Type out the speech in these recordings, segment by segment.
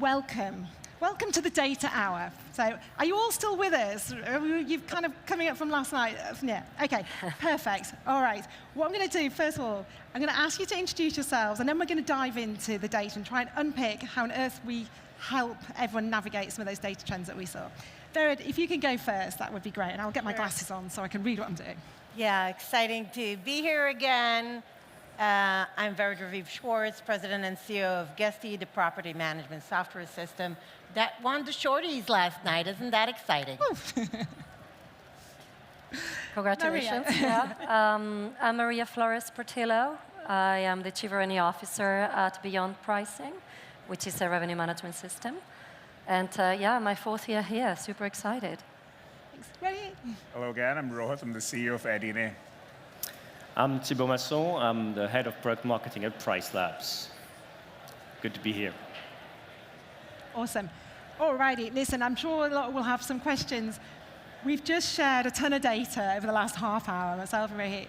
welcome. Welcome to the Data Hour. So, are you all still with us? You've kind of coming up from last night? Yeah, okay, perfect. All right, what I'm going to do, first of all, I'm going to ask you to introduce yourselves, and then we're going to dive into the data and try and unpick how on earth we help everyone navigate some of those data trends that we saw. Vered, if you can go first, that would be great, and I'll get my glasses on so I can read what I'm doing. Yeah, exciting to be here again. I'm Raviv-Schwarz, President and CEO of Guesty, the property management software system that won the shorties last night. Isn't that exciting? Congratulations. Yeah. I'm Maria Flores Portillo. I am the Chief Revenue Officer at Beyond Pricing, which is a revenue management system. And yeah, my 4th year here, super excited. Thanks. Ready? Hello again, I'm Rohit. I'm the CEO of AirDNA. I'm Thibault Masson. I'm the head of product marketing at PriceLabs. Good to be here. Awesome. All righty, listen, I'm sure a lot will have some questions. We've just shared a ton of data over the last half hour, myself and Rohit.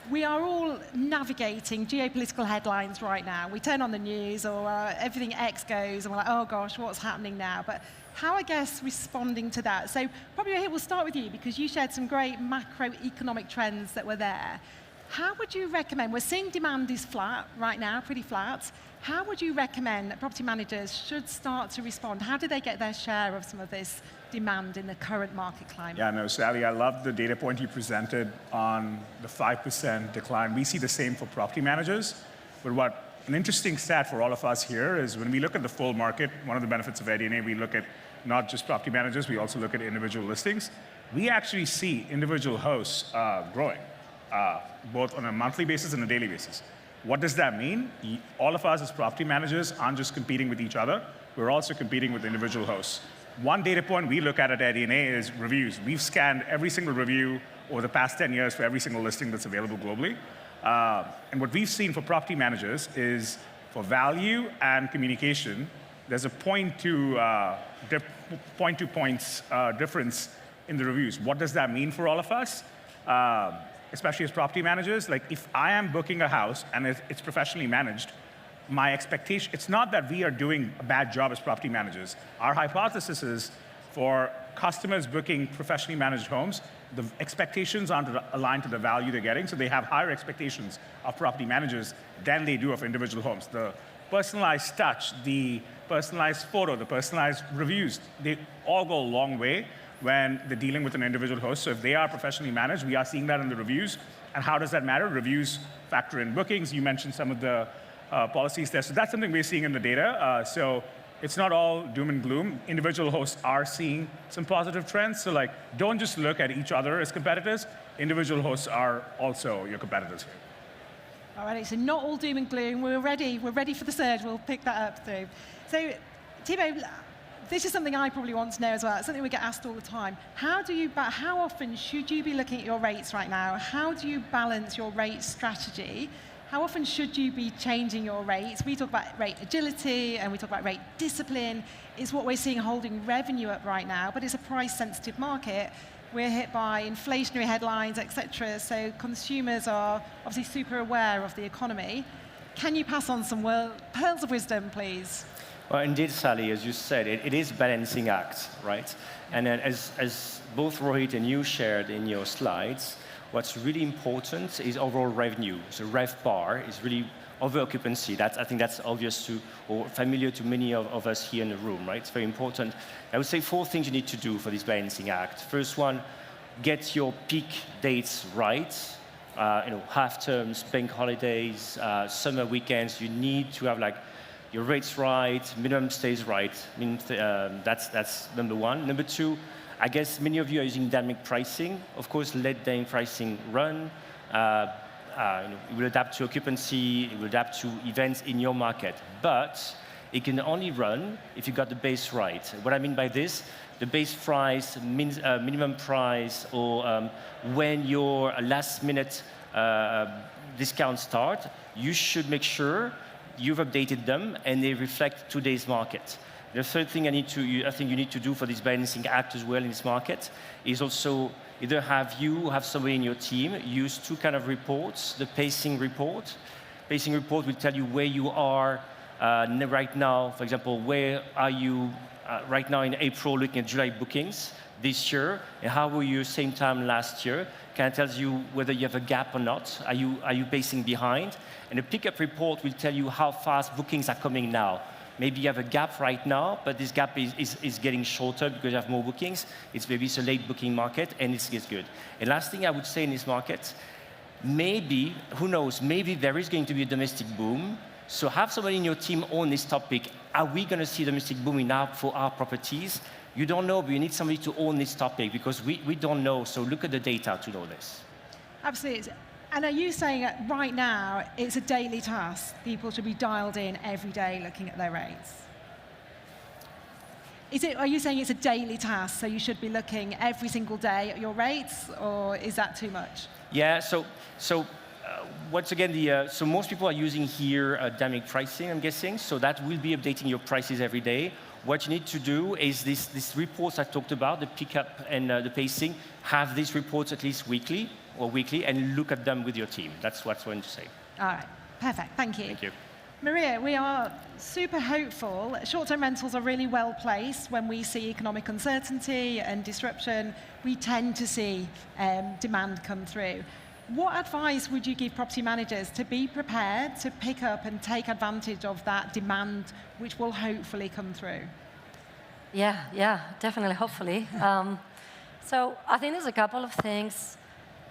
We are all navigating geopolitical headlines right now. We turn on the news or everything X goes and we're like, oh gosh, what's happening now? But how, I guess, responding to that? So probably Rohit, we'll start with you because you shared some great macroeconomic trends that were there. How would you recommend, we're seeing demand is flat right now, pretty flat. How would you recommend that property managers should start to respond? How do they get their share of some of this demand in the current market climate? Yeah, no, Sally, I love the data point you presented on the 5% decline. We see the same for property managers. But what an interesting stat for all of us here is when we look at the full market, one of the benefits of AirDNA, we look at not just property managers, we also look at individual listings. We actually see individual hosts growing. Both on a monthly basis and a daily basis. What does that mean? All of us as property managers aren't just competing with each other, we're also competing with individual hosts. One data point we look at AirDNA is reviews. We've scanned every single review over the past 10 years for every single listing that's available globally. And what we've seen for property managers is for value and communication, there's a point to points difference in the reviews. What does that mean for all of us? Especially as property managers, like if I am booking a house and it's professionally managed, my expectation, it's not that we are doing a bad job as property managers. Our hypothesis is for customers booking professionally managed homes, the expectations aren't aligned to the value they're getting, so they have higher expectations of property managers than they do of individual homes. The personalized touch, the personalized photo, the personalized reviews, they all go a long way when they're dealing with an individual host. So if they are professionally managed, we are seeing that in the reviews. And how does that matter? Reviews factor in bookings. You mentioned some of the policies there. So that's something we're seeing in the data. So it's not all doom and gloom. Individual hosts are seeing some positive trends. So like, don't just look at each other as competitors. Individual hosts are also your competitors here. All right, so not all doom and gloom. We're ready for the surge. We'll pick that up through. So Thibault, this is something I probably want to know as well. It's something we get asked all the time. How often should you be looking at your rates right now? How do you balance your rate strategy? How often should you be changing your rates? We talk about rate agility and we talk about rate discipline. It's what we're seeing holding revenue up right now, but it's a price-sensitive market. We're hit by inflationary headlines, et cetera, so consumers are obviously super aware of the economy. Can you pass on some pearls of wisdom, please? Well, indeed, Sally, as you said, it is a balancing act, right? And then as both Rohit and you shared in your slides, what's really important is overall revenue. So RevPAR is really over occupancy. I think that's obvious to, or familiar to many of us here in the room, right? It's very important. I would say 4 things you need to do for this balancing act. First one, get your peak dates right. Half terms, bank holidays, summer weekends. You need to have like your rates right, minimum stays right. I mean, that's number 1. Number 2, I guess many of you are using dynamic pricing. Of course, let dynamic pricing run. It will adapt to occupancy, it will adapt to events in your market. But it can only run if you got the base right. What I mean by this, the base price means minimum price, or when your last-minute discounts start, you should make sure you've updated them and they reflect today's market. The third thing I think you need to do for this balancing act as well in this market is also either have somebody in your team use 2 kind of reports. The pacing report. Pacing report will tell you where you are Right now, for example, where are you right now in April looking at July bookings this year, and how were you same time last year? Kind of tells you whether you have a gap or not. Are you pacing behind? And a pickup report will tell you how fast bookings are coming now. Maybe you have a gap right now, but this gap is getting shorter because you have more bookings. Maybe it's a late booking market, and it gets good. And last thing I would say in this market, maybe, who knows, maybe there is going to be a domestic boom. So have somebody in your team own this topic. Are we going to see domestic boom for our properties? You don't know, but you need somebody to own this topic because we don't know. So look at the data to know this. Absolutely. And are you saying that right now it's a daily task? People should be dialed in every day looking at their rates? Are you saying it's a daily task, so you should be looking every single day at your rates, or is that too much? Yeah, so once again, so most people are using here dynamic pricing, I'm guessing, so that will be updating your prices every day. What you need to do is these reports I talked about, the pickup and the pacing, have these reports at least weekly, and look at them with your team. That's what I want to say. All right, perfect, thank you. Thank you. Maria, we are super hopeful. Short-term rentals are really well placed when we see economic uncertainty and disruption. We tend to see demand come through. What advice would you give property managers to be prepared to pick up and take advantage of that demand, which will hopefully come through? Yeah, definitely, hopefully. So I think there's a couple of things.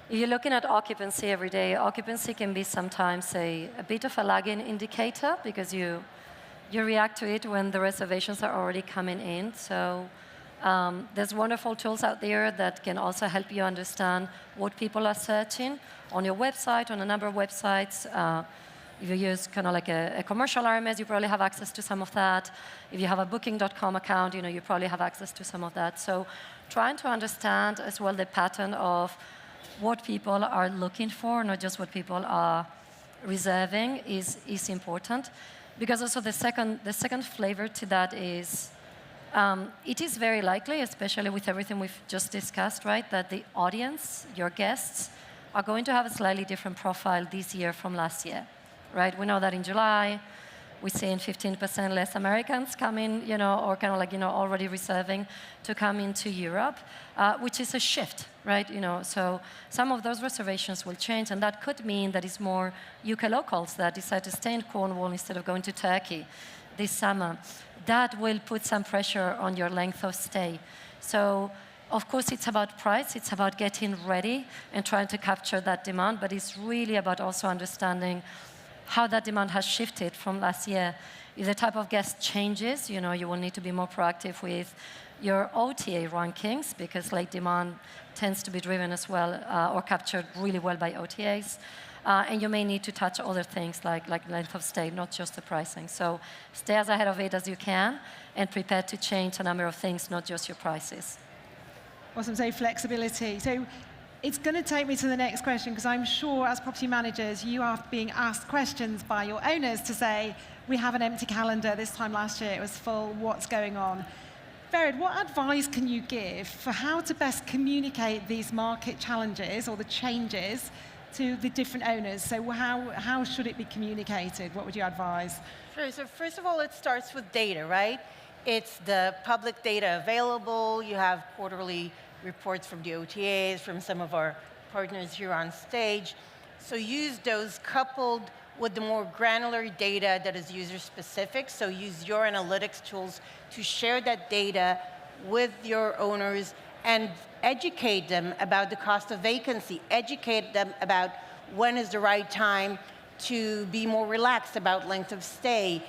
If you're looking at occupancy every day, occupancy can be sometimes a bit of a lagging indicator because you react to it when the reservations are already coming in. So there's wonderful tools out there that can also help you understand what people are searching on your website, on a number of websites. If you use kind of like a commercial RMS, you probably have access to some of that. If you have a booking.com account, you probably have access to some of that. So trying to understand as well the pattern of what people are looking for, not just what people are reserving, is important. Because also the second flavor to that is it is very likely, especially with everything we've just discussed, right, that the audience, your guests, are going to have a slightly different profile this year from last year, right? We know that in July, we're seeing 15% less Americans coming, or kind of like, already reserving to come into Europe, which is a shift, right? So some of those reservations will change, and that could mean that it's more UK locals that decide to stay in Cornwall instead of going to Turkey this summer. That will put some pressure on your length of stay. So, of course, it's about price, it's about getting ready and trying to capture that demand, but it's really about also understanding how that demand has shifted from last year. If the type of guest changes, you will need to be more proactive with your OTA rankings, because late demand tends to be driven as well or captured really well by OTAs. And you may need to touch other things like length of stay, not just the pricing. So stay as ahead of it as you can and prepare to change a number of things, not just your prices. Awesome, so flexibility. So it's going to take me to the next question, because I'm sure as property managers, you are being asked questions by your owners to say, we have an empty calendar, this time last year it was full, what's going on? Vered, what advice can you give for how to best communicate these market challenges or the changes to the different owners? So how should it be communicated? What would you advise? Sure, so first of all, it starts with data, right? It's the public data available. You have quarterly reports from the OTAs, from some of our partners here on stage. So use those coupled with the more granular data that is user-specific. So use your analytics tools to share that data with your owners and educate them about the cost of vacancy, educate them about when is the right time to be more relaxed about length of stay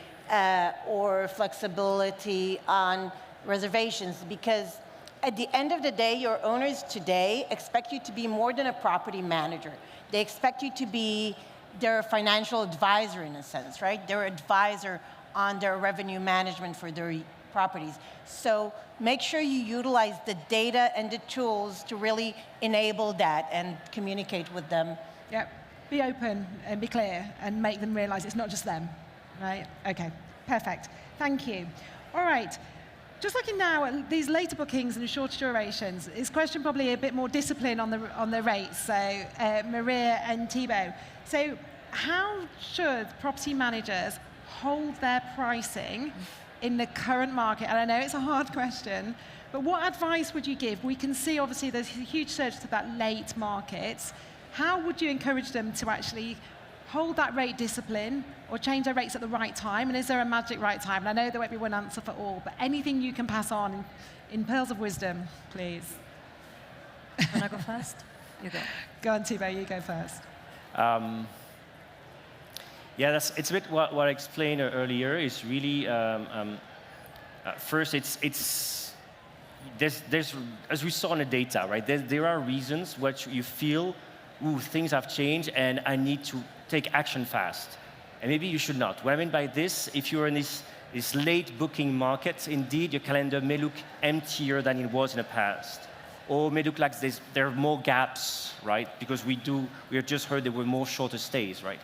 or flexibility on reservations. Because at the end of the day, your owners today expect you to be more than a property manager. They expect you to be their financial advisor in a sense, right? Their advisor on their revenue management for their properties. So make sure you utilize the data and the tools to really enable that and communicate with them. Yep, be open and be clear and make them realize it's not just them, right? Okay, perfect, thank you. All right, just looking now at these later bookings and shorter durations, this question probably a bit more discipline on the rates, so Maria and Thibault. So how should property managers hold their pricing in the current market? And I know it's a hard question, but what advice would you give? We can see, obviously, there's a huge surge to that late market. How would you encourage them to actually hold that rate discipline or change their rates at the right time? And is there a magic right time? And I know there won't be one answer for all, but anything you can pass on in pearls of wisdom, please. Can I go first? You go. Go on, Thibault, you go first. Yeah, it's a bit what I explained earlier. Is really first, there's as we saw in the data, right? There are reasons which you feel, ooh, things have changed, and I need to take action fast. And maybe you should not. What I mean by this, if you're in this late booking market, indeed, your calendar may look emptier than it was in the past, or may look like there are more gaps, right? Because we have just heard there were more shorter stays, right?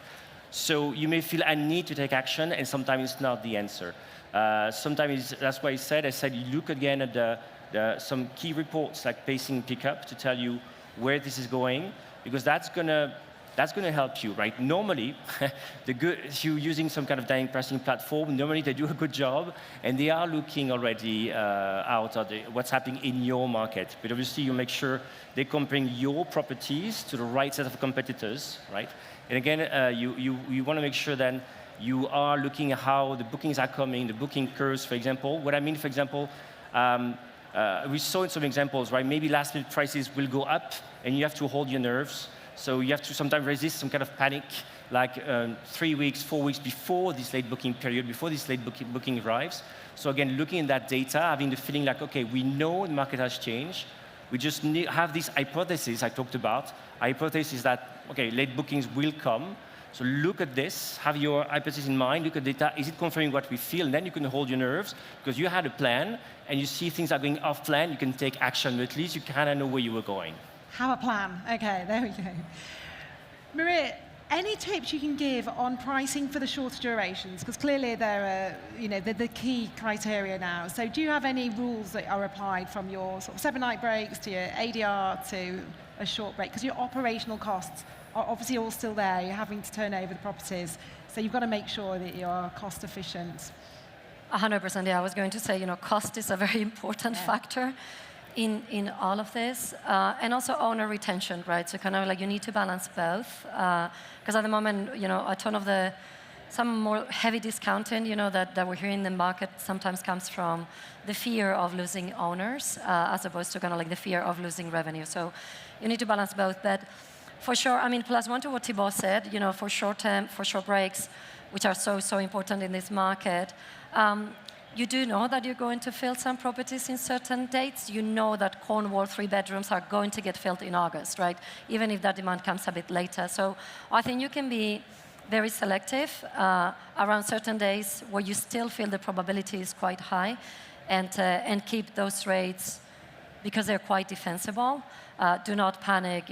So you may feel I need to take action, and sometimes it's not the answer. Sometimes that's why I said you look again at some key reports like pacing pickup to tell you where this is going, because that's gonna help you, right? Normally, if you're using some kind of dynamic pricing platform, normally they do a good job, and they are looking already out at what's happening in your market. But obviously, you make sure they're comparing your properties to the right set of competitors, right? And again, you want to make sure then you are looking at how the bookings are coming, the booking curves, for example. What I mean, for example, we saw in some examples, right? Maybe last-minute prices will go up, and you have to hold your nerves. So you have to sometimes resist some kind of panic, like 3 weeks, 4 weeks before this late booking period, before this late booking arrives. So again, looking at that data, having the feeling like, okay, we know the market has changed. We just have this hypothesis I talked about. Our hypothesis is that, okay, late bookings will come. So look at this, have your hypothesis in mind, look at data, is it confirming what we feel? And then you can hold your nerves, because you had a plan, and you see things are going off plan, you can take action, but at least you kind of know where you were going. Have a plan. Okay, there we go. Maria, any tips you can give on pricing for the shorter durations? Because clearly they're the key criteria now. So do you have any rules that are applied from your sort of 7-night breaks to your ADR to a short break? Because your operational costs are obviously all still there. You're having to turn over the properties. So you've got to make sure that you're cost efficient. 100%, yeah. I was going to say, cost is a very important factor in all of this, and also owner retention, right? So kind of like you need to balance both, because at the moment, a ton of some more heavy discounting, that we're hearing in the market sometimes comes from the fear of losing owners, as opposed to kind of like the fear of losing revenue. So you need to balance both, but for sure, I mean, plus one to what Thibault said, for short breaks, which are so important in this market. You do know that you're going to fill some properties in certain dates. You know that Cornwall 3 bedrooms are going to get filled in August, right? Even if that demand comes a bit later. So I think you can be very selective around certain days where you still feel the probability is quite high, and keep those rates because they're quite defensible. Do not panic,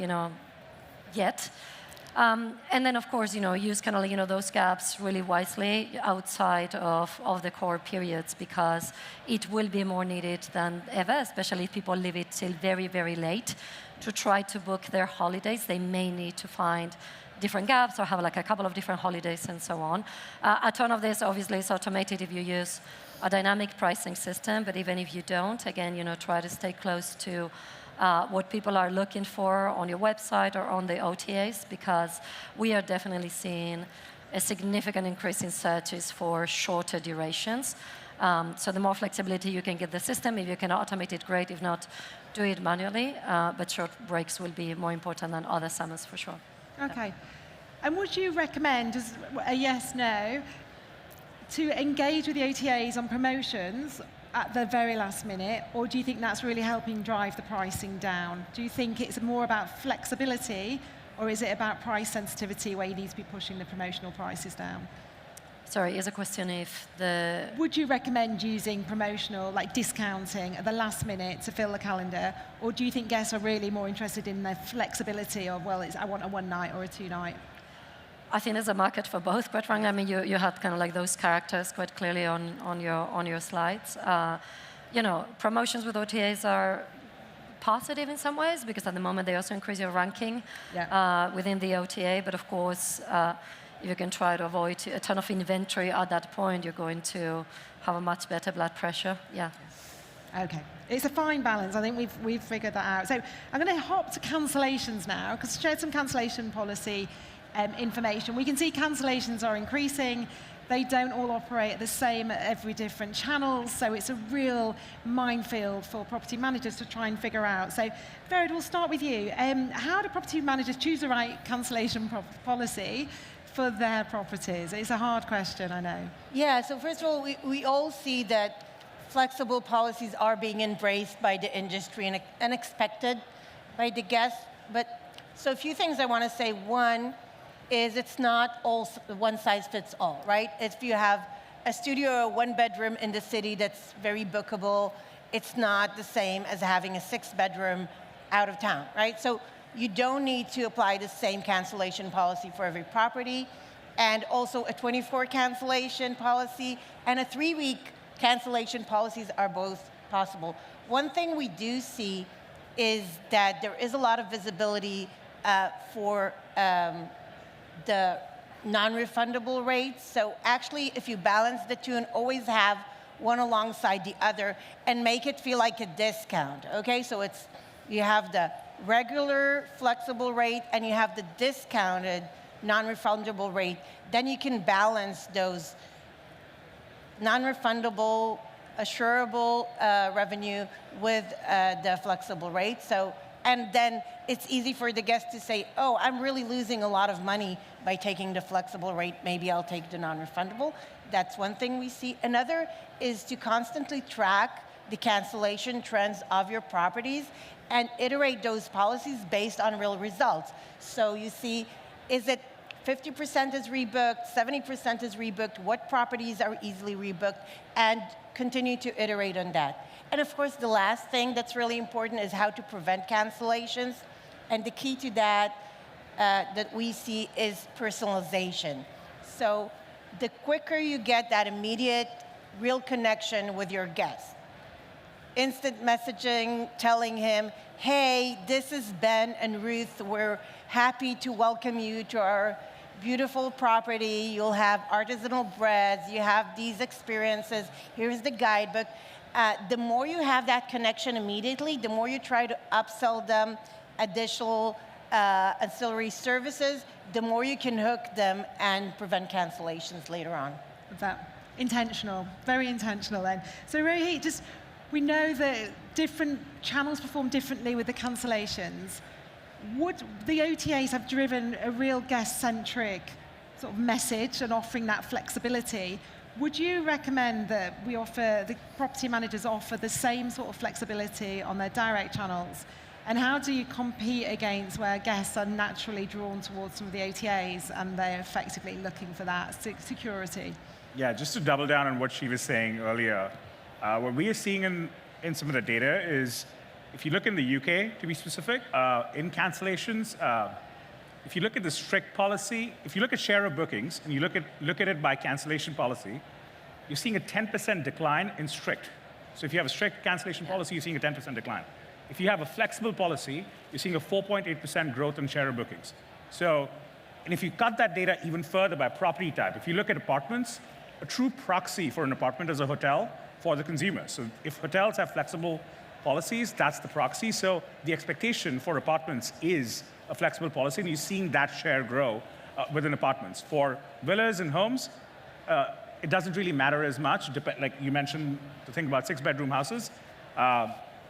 yet. And then, of course, use kind of those gaps really wisely outside of the core periods, because it will be more needed than ever, especially if people leave it till very, very late to try to book their holidays. They may need to find different gaps or have like a couple of different holidays and so on. A ton of this, obviously, is automated if you use a dynamic pricing system, but even if you don't, again, try to stay close to what people are looking for on your website or on the OTAs, because we are definitely seeing a significant increase in searches for shorter durations. So the more flexibility you can give the system, if you can automate it, great. If not, do it manually. But short breaks will be more important than other summers for sure. Okay. And would you recommend, as a yes, no, to engage with the OTAs on promotions at the very last minute, or do you think that's really helping drive the pricing down? Do you think it's more about flexibility, or is it about price sensitivity where you need to be pushing the promotional prices down? Sorry, is a question if the... Would you recommend using promotional, like discounting at the last minute to fill the calendar, or do you think guests are really more interested in the flexibility of, well, I want a 1-night or a 2-night? I think there's a market for both, quite frankly. I mean, you had kind of like those characters quite clearly on your slides. Promotions with OTAs are positive in some ways, because at the moment they also increase your ranking within the OTA. But of course, if you can try to avoid a ton of inventory at that point, you're going to have a much better blood pressure. Yeah. Okay. It's a fine balance. I think we've figured that out. So I'm going to hop to cancellations now, because I shared some cancellation policy information. We can see cancellations are increasing. They don't all operate the same at every different channel, so it's a real minefield for property managers to try and figure out. So, Vered, we'll start with you. How do property managers choose the right cancellation policy for their properties? It's a hard question, I know. Yeah, so first of all, we all see that flexible policies are being embraced by the industry and expected by the guests. But so a few things I want to say. One is it's not all one size fits all, right? If you have a studio or one bedroom in the city that's very bookable, it's not the same as having a 6-bedroom out of town, right? So you don't need to apply the same cancellation policy for every property, and also a 24 cancellation policy and a 3-week cancellation policies are both possible. One thing we do see is that there is a lot of visibility for the non-refundable rates. So actually, if you balance the two and always have one alongside the other and make it feel like a discount, okay? So you have the regular flexible rate and you have the discounted non-refundable rate, then you can balance those non-refundable, assurable revenue with the flexible rate. So, and then it's easy for the guest to say, oh, I'm really losing a lot of money by taking the flexible rate, maybe I'll take the non-refundable. That's one thing we see. Another is to constantly track the cancellation trends of your properties and iterate those policies based on real results. So you see, is it 50% is rebooked, 70% is rebooked, what properties are easily rebooked, and continue to iterate on that. And of course, the last thing that's really important is how to prevent cancellations. And the key to that that we see is personalization. So the quicker you get that immediate, real connection with your guest, instant messaging, telling him, hey, this is Ben and Ruth. We're happy to welcome you to our beautiful property. You'll have artisanal breads. You have these experiences. Here's the guidebook. The more you have that connection immediately, the more you try to upsell them additional ancillary services, the more you can hook them and prevent cancellations later on. That intentional, very intentional then. So Rohit, we know that different channels perform differently with the cancellations. Would the OTAs have driven a real guest-centric sort of message and offering that flexibility? Would you recommend that the property managers offer the same sort of flexibility on their direct channels? And how do you compete against where guests are naturally drawn towards some of the OTAs and they're effectively looking for that security? Yeah, just to double down on what she was saying earlier, what we are seeing in some of the data is, if you look in the UK, to be specific, in cancellations, if you look at the strict policy, if you look at share of bookings, and you look at it by cancellation policy, you're seeing a 10% decline in strict. So if you have a strict cancellation policy, you're seeing a 10% decline. If you have a flexible policy, you're seeing a 4.8% growth in share of bookings. So, and if you cut that data even further by property type, if you look at apartments, a true proxy for an apartment is a hotel for the consumer. So if hotels have flexible policies, that's the proxy. So the expectation for apartments is a flexible policy, and you're seeing that share grow within apartments. For villas and homes, it doesn't really matter as much. Like you mentioned, the thing about 6-bedroom houses,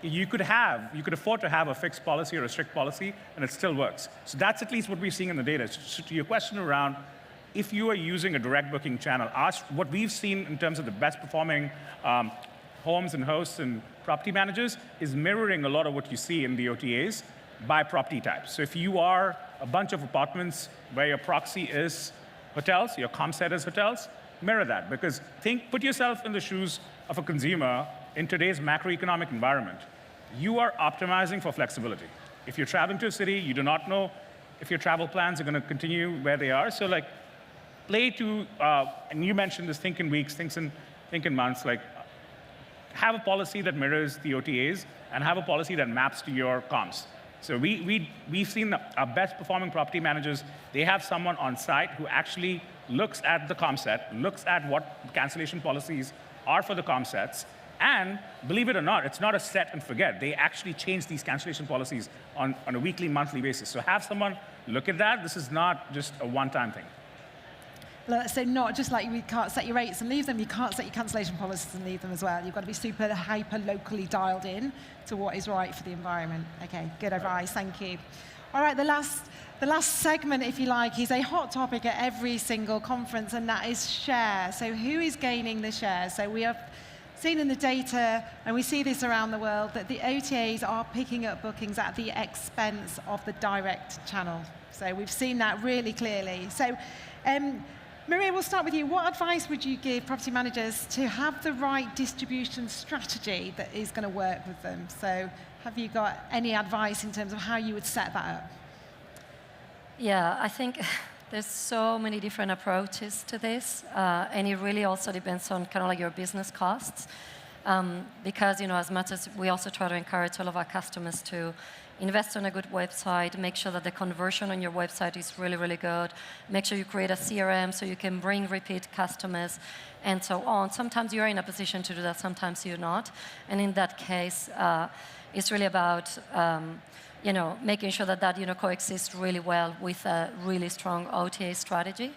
you could afford to have a fixed policy or a strict policy, and it still works. So that's at least what we're seeing in the data. So to your question around, if you are using a direct booking channel, what we've seen in terms of the best performing homes and hosts and property managers is mirroring a lot of what you see in the OTAs by property type. So if you are a bunch of apartments where your proxy is hotels, your comp set is hotels, mirror that. Because put yourself in the shoes of a consumer in today's macroeconomic environment. You are optimizing for flexibility. If you're traveling to a city, you do not know if your travel plans are going to continue where they are. So like, play to, and you mentioned this, think in weeks, think in months, like, have a policy that mirrors the OTAs and have a policy that maps to your comps. So we've seen our best performing property managers, they have someone on site who actually looks at the comm set, looks at what cancellation policies are for the comm sets, and believe it or not, it's not a set and forget. They actually change these cancellation policies on a weekly, monthly basis. So have someone look at that. This is not just a one-time thing. So not just like you can't set your rates and leave them, you can't set your cancellation policies and leave them as well. You've got to be super hyper locally dialed in to what is right for the environment. Okay, good advice, thank you. All right, the last segment, if you like, is a hot topic at every single conference, and that is share. So who is gaining the share? So we have seen in the data, and we see this around the world, that the OTAs are picking up bookings at the expense of the direct channel. So we've seen that really clearly. So Maria, we'll start with you. What advice would you give property managers to have the right distribution strategy that is going to work with them? So have you got any advice in terms of how you would set that up? Yeah, I think there's so many different approaches to this, and it really also depends on kind of like your business costs. Because, you know, as much as we also try to encourage all of our customers to invest on a good website, make sure that the conversion on your website is really, really good, make sure you create a CRM so you can bring repeat customers, and so on. Sometimes you're in a position to do that, sometimes you're not. And in that case, it's really about you know, making sure that that, you know, coexists really well with a really strong OTA strategy.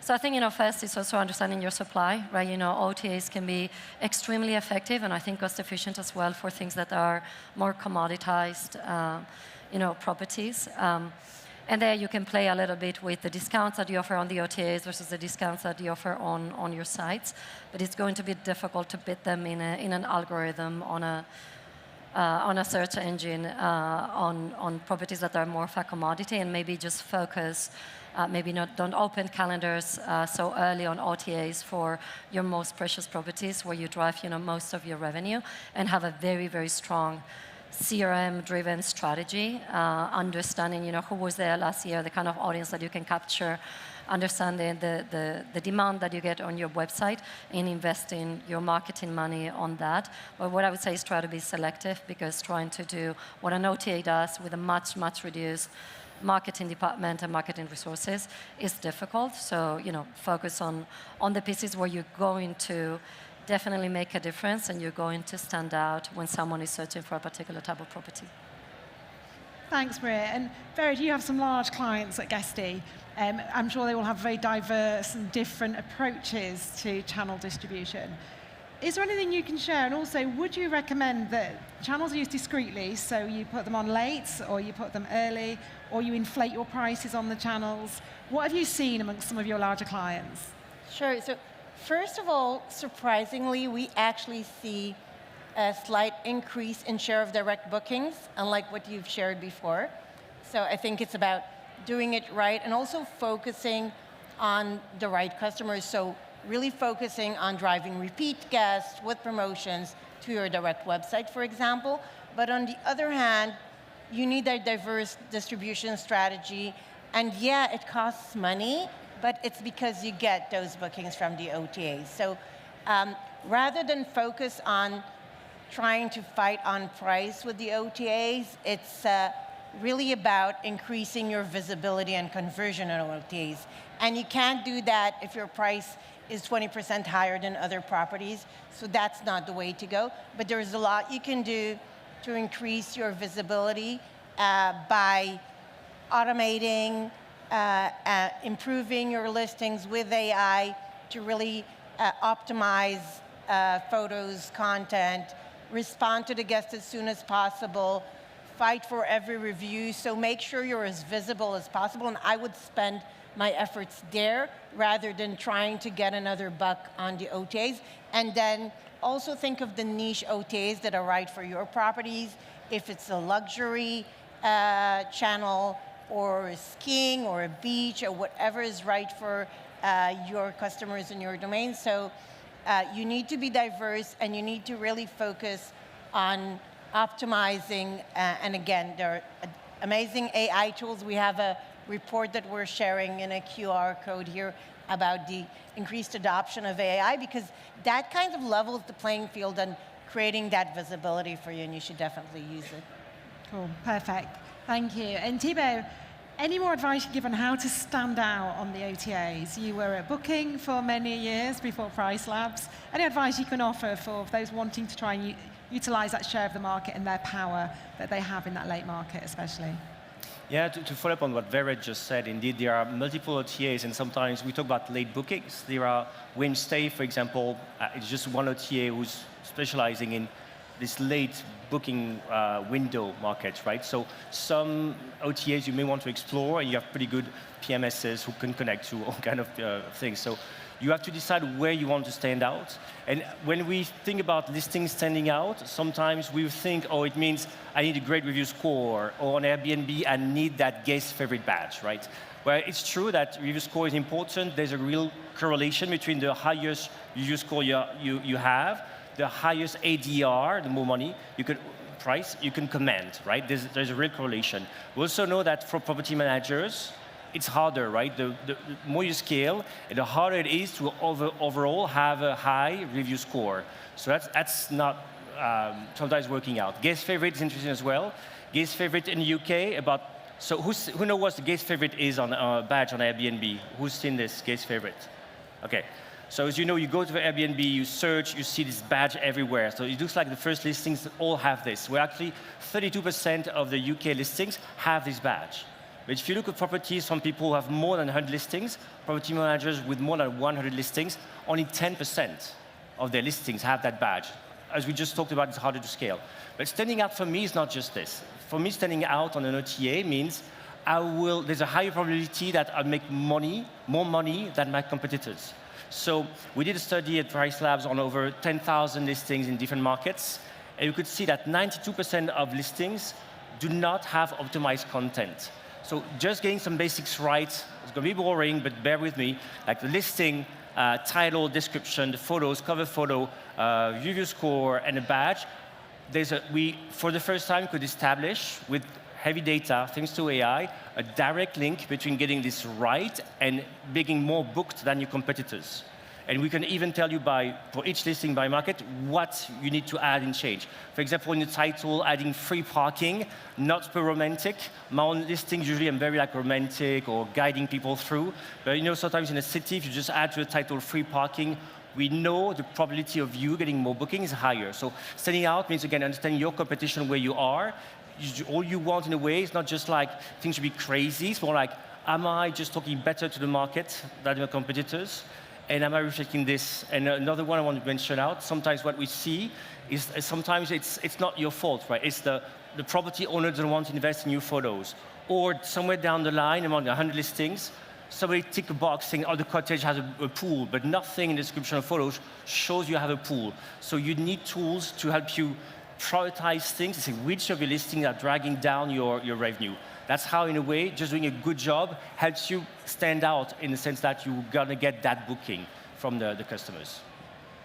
So I think, you know, first it's also understanding your supply, right? You know, OTAs can be extremely effective and I think cost efficient as well for things that are more commoditized, you know, properties. And there you can play a little bit with the discounts that you offer on the OTAs versus the discounts that you offer on your sites. But it's going to be difficult to beat them in an algorithm on a search engine on properties that are more of a commodity, and maybe just focus, don't open calendars so early on OTAs for your most precious properties where you drive, you know, most of your revenue, and have a very, very strong CRM-driven strategy, understanding, you know, who was there last year, the kind of audience that you can capture, understanding the demand that you get on your website, and investing your marketing money on that. But what I would say is try to be selective, because trying to do what an OTA does with a much, much reduced marketing department and marketing resources is difficult. So, you know, focus on the pieces where you're going to definitely make a difference and you're going to stand out when someone is searching for a particular type of property. Thanks, Maria. And Vered, you have some large clients at Guesty. I'm sure they will have very diverse and different approaches to channel distribution. Is there anything you can share? And also, would you recommend that channels are used discreetly, so you put them on late, or you put them early, or you inflate your prices on the channels? What have you seen amongst some of your larger clients? Sure. So first of all, surprisingly, we actually see a slight increase in share of direct bookings, unlike what you've shared before. So I think it's about doing it right and also focusing on the right customers. So really focusing on driving repeat guests with promotions to your direct website, for example. But on the other hand, you need a diverse distribution strategy. And yeah, it costs money, but it's because you get those bookings from the OTAs. So rather than focus on trying to fight on price with the OTAs, it's really about increasing your visibility and conversion on OTAs. And you can't do that if your price is 20% higher than other properties. So that's not the way to go. But there's a lot you can do to increase your visibility by automating, improving your listings with AI to really optimize photos, content, respond to the guests as soon as possible, fight for every review. So make sure you're as visible as possible. And I would spend my efforts there rather than trying to get another buck on the OTAs. And then also think of the niche OTAs that are right for your properties. If it's a luxury channel, or skiing, or a beach, or whatever is right for your customers in your domain. So you need to be diverse, and you need to really focus on optimizing. And again, there are amazing AI tools. We have a report that we're sharing in a QR code here about the increased adoption of AI, because that kind of levels the playing field and creating that visibility for you, and you should definitely use it. Cool, perfect. Thank you. And Thibault, any more advice you give on how to stand out on the OTAs? You were at Booking for many years before PriceLabs. Any advice you can offer for those wanting to try and utilize that share of the market and their power that they have in that late market, especially? Yeah, to follow up on what Vera just said, indeed, there are multiple OTAs, and sometimes we talk about late bookings. There are Wednesday, for example, it's just one OTA who's specializing in this late booking window market, right? So some OTAs you may want to explore, and you have pretty good PMSs who can connect to all kind of things. So you have to decide where you want to stand out. And when we think about listings standing out, sometimes we think, oh, it means I need a great review score, or on Airbnb, I need that guest favorite badge, right? Well, it's true that review score is important. There's a real correlation between the highest review score you have, the highest ADR, the more money you can price, you can command, right? There's a real correlation. We also know that for property managers, it's harder, right? The more you scale, the harder it is to overall have a high review score. So that's not sometimes working out. Guest favorite is interesting as well. Guest favorite in the UK, so who knows what the guest favorite is on a badge on Airbnb? Who's seen this guest favorite? Okay. So as you know, you go to the Airbnb, you search, you see this badge everywhere. So it looks like the first listings all have this. Where actually 32% of the UK listings have this badge. But if you look at properties from people who have more than 100 listings, property managers with more than 100 listings, only 10% of their listings have that badge. As we just talked about, it's harder to scale. But standing out for me is not just this. For me, standing out on an OTA means there's a higher probability that I'll make money, more money than my competitors. So we did a study at PriceLabs on over 10,000 listings in different markets, and you could see that 92% of listings do not have optimized content. So just getting some basics right, it's going to be boring, but bear with me. Like the listing, title, description, the photos, cover photo, review score, and a badge. We, for the first time, could establish with heavy data, thanks to AI, a direct link between getting this right and being more booked than your competitors. And we can even tell you for each listing by market, what you need to add and change. For example, in the title, adding free parking, not super romantic. My own listings, usually I'm very romantic or guiding people through. But sometimes in a city, if you just add to the title free parking, we know the probability of you getting more bookings is higher. So standing out means, again, understanding your competition where you are. All you want in a way is not just things should be crazy. It's more like, am I just talking better to the market than my competitors? And am I reflecting this? And another one I want to mention out, sometimes what we see is sometimes it's not your fault, right? It's the property owner doesn't want to invest in new photos. Or somewhere down the line, among 100 listings, somebody tick a box saying, oh, the cottage has a pool, but nothing in the description of photos shows you have a pool. So you need tools to help you prioritize things and see which of your listings are dragging down your revenue. That's how, in a way, just doing a good job helps you stand out in the sense that you're going to get that booking from the customers,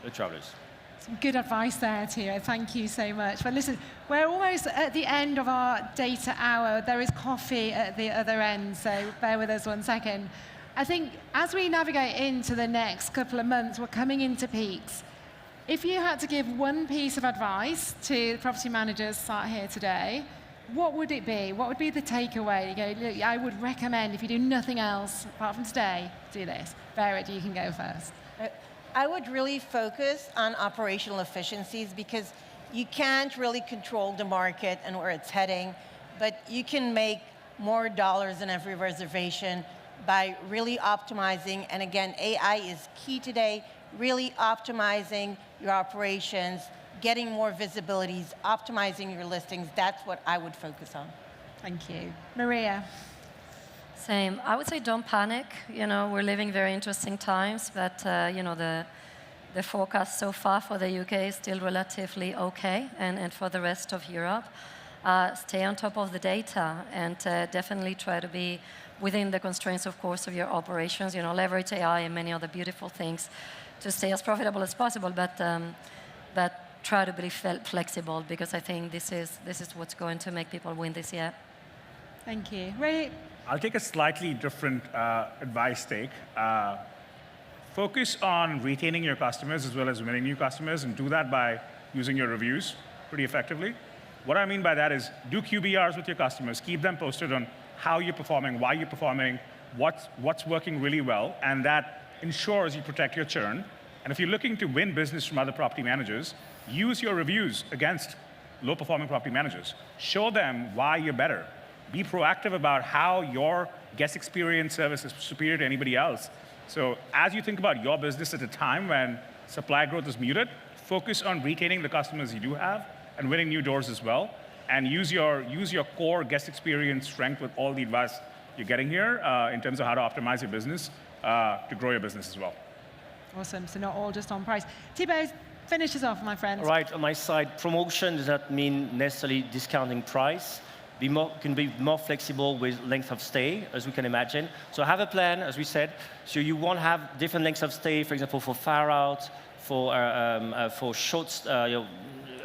the travelers. Some good advice there, Thierry. Thank you so much. But listen, we're almost at the end of our data hour. There is coffee at the other end, so bear with us 1 second. I think as we navigate into the next couple of months, we're coming into peaks. If you had to give one piece of advice to the property managers sat here today, what would it be? What would be the takeaway? You go, look, I would recommend, if you do nothing else apart from today, do this. Barrett, you can go first. I would really focus on operational efficiencies because you can't really control the market and where it's heading, but you can make more dollars in every reservation by really optimizing. And again, AI is key today, really optimizing your operations, getting more visibilities, optimizing your listings. That's what I would focus on. Thank you. Maria? Same. I would say don't panic. We're living very interesting times, but the forecast so far for the UK is still relatively okay, and for the rest of Europe. Stay on top of the data and definitely try to be within the constraints, of course, of your operations. Leverage AI and many other beautiful things to stay as profitable as possible, but try to be flexible, because I think this is what's going to make people win this year. Thank you. Rohit? I'll take a slightly different advice take. Focus on retaining your customers as well as winning new customers, and do that by using your reviews pretty effectively. What I mean by that is do QBRs with your customers, keep them posted on how you're performing, why you're performing, what's working really well, and that ensures you protect your churn. And if you're looking to win business from other property managers, use your reviews against low-performing property managers. Show them why you're better. Be proactive about how your guest experience service is superior to anybody else. So as you think about your business at a time when supply growth is muted, focus on retaining the customers you do have and winning new doors as well. And use your core guest experience strength with all the advice you're getting here in terms of how to optimize your business to grow your business as well. Awesome. So not all just on price. Thibault, finish us off, my friend. Right, on my side, promotion does not mean necessarily discounting price. Can be more flexible with length of stay, as we can imagine. So have a plan, as we said. So you won't have different lengths of stay, for example, for far out, for short,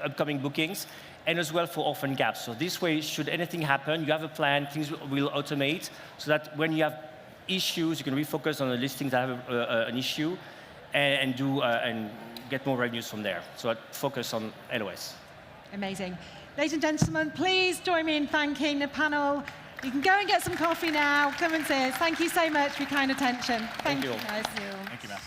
upcoming bookings, and as well for orphan gaps. So this way, should anything happen, you have a plan, things will automate, so that when you have issues, you can refocus on the listings that have an issue, and get more revenues from there. So focus on LOS. Amazing. Ladies and gentlemen, please join me in thanking the panel. You can go and get some coffee now. Come and see us. Thank you so much for your kind attention. Thank you, guys. Thank you, man.